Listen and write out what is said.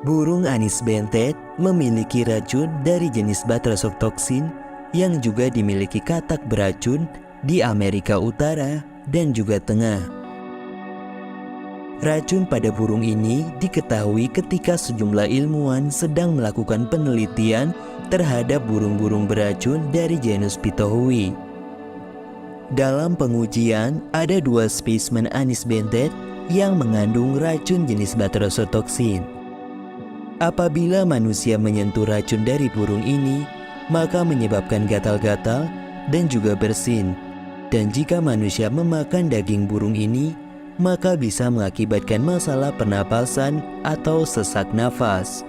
Burung anis bentet memiliki racun dari jenis batrasotoksin yang juga dimiliki katak beracun di Amerika Utara dan juga Tengah. Racun pada burung ini diketahui ketika sejumlah ilmuwan sedang melakukan penelitian terhadap burung-burung beracun dari genus Pitohui. Dalam pengujian, ada 2 spesimen anis bentet yang mengandung racun jenis batrasotoksin. Apabila manusia menyentuh racun dari burung ini, maka menyebabkan gatal-gatal dan juga bersin. Dan jika manusia memakan daging burung ini, maka bisa mengakibatkan masalah pernapasan atau sesak nafas.